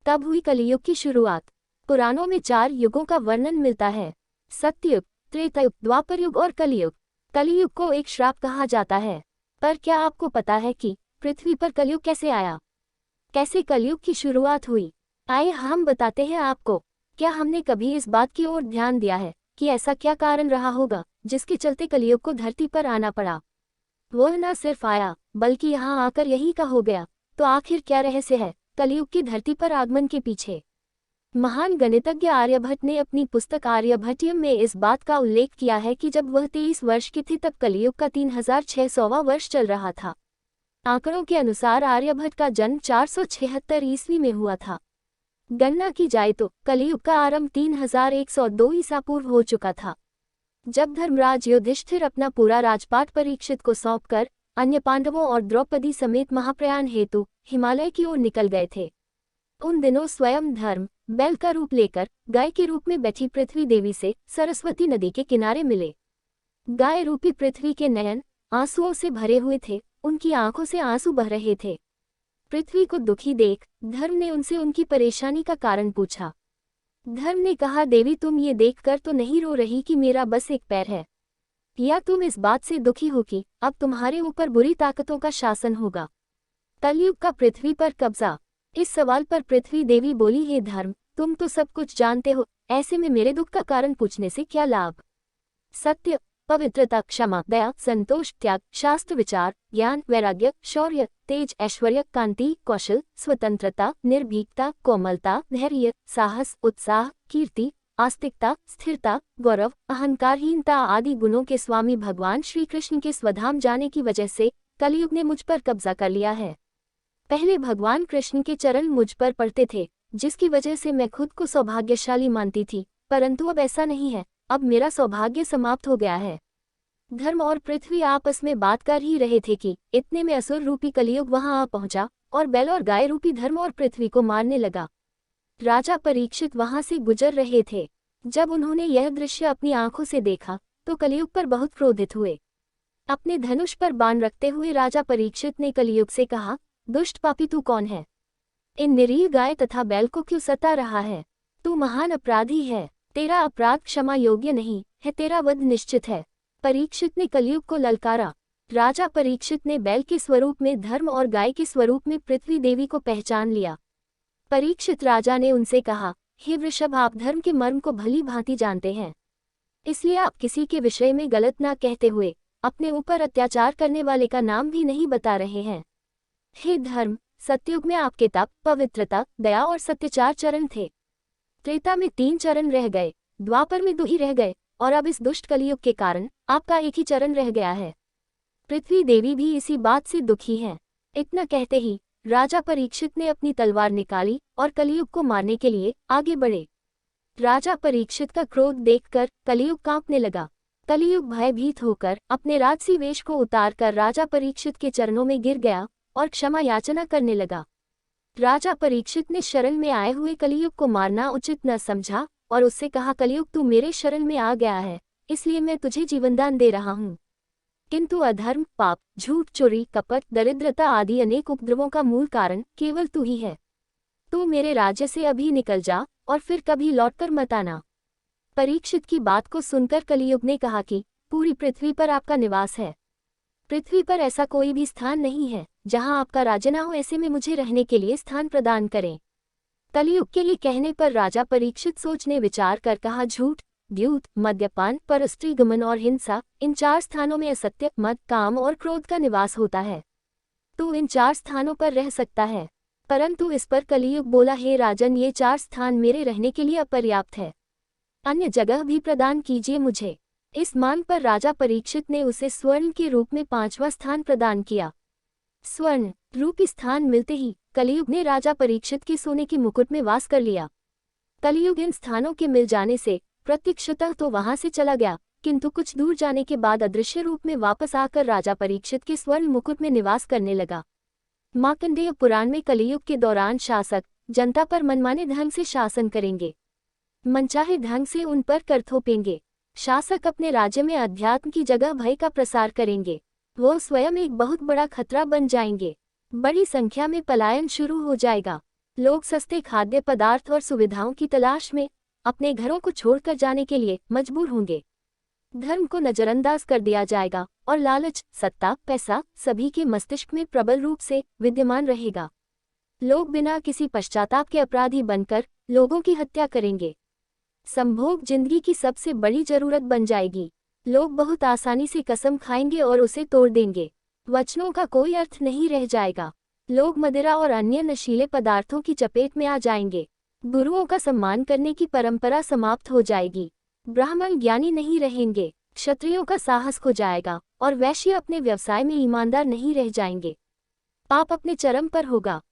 तब हुई कलियुग की शुरुआत। पुराणों में 4 युगों का वर्णन मिलता है, सत्ययुग, त्रेतायुग, द्वापर युग और कलियुग। कलियुग को एक श्राप कहा जाता है। पर क्या आपको पता है कि पृथ्वी पर कलियुग कैसे आया? कैसे कलियुग की शुरुआत हुई? आइए हम बताते हैं आपको। क्या हमने कभी इस बात की ओर ध्यान दिया है कि ऐसा क्या कारण रहा होगा जिसके चलते कलियुग को धरती पर आना पड़ा? वह न सिर्फ आया बल्कि यहाँ आकर यही का हो गया। तो आखिर क्या रहस्य है कलियुग की धरती पर आगमन के पीछे? महान गणितज्ञ आर्यभट्ट ने अपनी पुस्तक आर्यभट्टियम में इस बात का उल्लेख किया है कि जब वह 23 वर्ष की थी तब कलियुग का 3600वां वर्ष चल रहा था। आंकड़ों के अनुसार आर्यभट्ट का जन्म 476 ईस्वी में हुआ था। गणना की जाए तो कलियुग का आरंभ 3102 ईसा पूर्व हो चुका था, जब धर्मराज युधिष्ठिर अपना पूरा राजपाट परीक्षित को सौंपकर अन्य पांडवों और द्रौपदी समेत महाप्रयाण हेतु हिमालय की ओर निकल गए थे। उन दिनों स्वयं धर्म बैल का रूप लेकर गाय के रूप में बैठी पृथ्वी देवी से सरस्वती नदी के किनारे मिले। गाय रूपी पृथ्वी के नयन आंसुओं से भरे हुए थे, उनकी आंखों से आंसू बह रहे थे। पृथ्वी को दुखी देख धर्म ने उनसे उनकी परेशानी का कारण पूछा। धर्म ने कहा, देवी तुम ये देखकर तो नहीं रो रही कि मेरा बस एक पैर है, या तुम इस बात से दुखी हो कि अब तुम्हारे ऊपर बुरी ताकतों का शासन होगा, कलयुग का पृथ्वी पर कब्जा? इस सवाल पर पृथ्वी देवी बोली, हे धर्म तुम तो सब कुछ जानते हो, ऐसे में मेरे दुख का कारण पूछने से क्या लाभ? सत्य, पवित्रता, क्षमा, दया, संतोष, त्याग, शास्त्र विचार, ज्ञान, वैराग्य, शौर्य, तेज, ऐश्वर्य, कांति, कौशल, स्वतंत्रता, निर्भीकता, कोमलता, धैर्य, साहस, उत्साह, कीर्ति, आस्तिकता, स्थिरता, गौरव, अहंकारहीनता आदि गुणों के स्वामी भगवान श्री कृष्ण के स्वधाम जाने की वजह से कलियुग ने मुझ पर कब्जा कर लिया है। पहले भगवान कृष्ण के चरण मुझ पर पड़ते थे, जिसकी वजह से मैं खुद को सौभाग्यशाली मानती थी, परंतु अब ऐसा नहीं है। अब मेरा सौभाग्य समाप्त हो गया है। धर्म और पृथ्वी आपस में बात कर ही रहे थे कि इतने में असुर रूपी कलियुग वहां आ पहुंचा और बैल और गाय रूपी धर्म और पृथ्वी को मारने लगा। राजा परीक्षित वहां से गुजर रहे थे। जब उन्होंने यह दृश्य अपनी आंखों से देखा तो कलियुग पर बहुत क्रोधित हुए। अपने धनुष पर बाण रखते हुए राजा परीक्षित ने कलियुग से कहा, दुष्ट पापी तू कौन है? इन निरीह गाय तथा बैल को क्यों सता रहा है? तू महान अपराधी है, तेरा अपराध क्षमा योग्य नहीं है, तेरा वध निश्चित है। परीक्षित ने कलियुग को ललकारा। राजा परीक्षित ने बैल के स्वरूप में धर्म और गाय के स्वरूप में पृथ्वी देवी को पहचान लिया। परीक्षित राजा ने उनसे कहा, हे वृषभ आप धर्म के मर्म को भली भांति जानते हैं, इसलिए आप किसी के विषय में गलत ना कहते हुए अपने ऊपर अत्याचार करने वाले का नाम भी नहीं बता रहे हैं। हे धर्म, सतयुग में आपके तप, पवित्रता, दया और सत्य 4 चरण थे। त्रेता में 3 चरण रह गए, द्वापर में 2 ही रह गए और अब इस दुष्ट कलियुग के कारण आपका एक ही चरण रह गया है। पृथ्वी देवी भी इसी बात से दुखी है। इतना कहते ही राजा परीक्षित ने अपनी तलवार निकाली और कलियुग को मारने के लिए आगे बढ़े। राजा परीक्षित का क्रोध देखकर कलियुग कांपने लगा। कलियुग भयभीत होकर अपने राजसी वेश को उतारकर राजा परीक्षित के चरणों में गिर गया और क्षमा याचना करने लगा। राजा परीक्षित ने शरण में आए हुए कलियुग को मारना उचित न समझा और उससे कहा, कलियुग तू मेरे शरण में आ गया है, इसलिए मैं तुझे जीवनदान दे रहा हूँ। किंतु अधर्म, पाप, झूठ, चोरी, कपट, दरिद्रता आदि अनेक उपद्रवों का मूल कारण केवल तू ही है। तू मेरे राज्य से अभी निकल जा और फिर कभी लौटकर मत आना। परीक्षित की बात को सुनकर कलियुग ने कहा कि पूरी पृथ्वी पर आपका निवास है। पृथ्वी पर ऐसा कोई भी स्थान नहीं है जहां आपका राज्य न हो, ऐसे में मुझे रहने के लिए स्थान प्रदान करें। कलियुग के ये कहने पर राजा परीक्षित सोचने विचार कर कहा, झूठ, द्यूत, मद्यपान, परस्त्री गमन और हिंसा, इन 4 स्थानों में असत्य, मद, काम और क्रोध का निवास होता है। तू इन 4 स्थानों पर रह सकता है। परंतु इस पर कलियुग बोला, हे राजन, ये 4 स्थान मेरे रहने के लिए अपर्याप्त है, अन्य जगह भी प्रदान कीजिए मुझे। इस मांग पर राजा परीक्षित ने उसे स्वर्ण के रूप में 5वां स्थान प्रदान किया। स्वर्ण रूपी स्थान मिलते ही कलियुग ने राजा परीक्षित के सोने के मुकुट में वास कर लिया। कलियुग इन स्थानों के मिल जाने से प्रत्यक्षतः तो वहां से चला गया, किंतु कुछ दूर जाने के बाद अदृश्य रूप में वापस आकर राजा परीक्षित के स्वर्ण मुकुट में निवास करने लगा। मार्कंडेय पुराण में कलियुग के दौरान शासक जनता पर मनमाने ढंग से शासन करेंगे, मनचाहे ढंग से उन पर कर थोपेंगे। शासक अपने राज्य में अध्यात्म की जगह भय का प्रसार करेंगे। वो स्वयं एक बहुत बड़ा खतरा बन जाएंगे। बड़ी संख्या में पलायन शुरू हो जाएगा। लोग सस्ते खाद्य पदार्थ और सुविधाओं की तलाश में अपने घरों को छोड़कर जाने के लिए मजबूर होंगे। धर्म को नजरअंदाज कर दिया जाएगा और लालच, सत्ता, पैसा सभी के मस्तिष्क में प्रबल रूप से विद्यमान रहेगा। लोग बिना किसी पश्चाताप के अपराधी बनकर लोगों की हत्या करेंगे। संभोग जिंदगी की सबसे बड़ी जरूरत बन जाएगी। लोग बहुत आसानी से कसम खाएंगे और उसे तोड़ देंगे। वचनों का कोई अर्थ नहीं रह जाएगा। लोग मदिरा और अन्य नशीले पदार्थों की चपेट में आ जाएंगे। गुरुओं का सम्मान करने की परंपरा समाप्त हो जाएगी। ब्राह्मण ज्ञानी नहीं रहेंगे। क्षत्रियों का साहस खो जाएगा और वैश्य अपने व्यवसाय में ईमानदार नहीं रह जाएंगे। पाप अपने चरम पर होगा।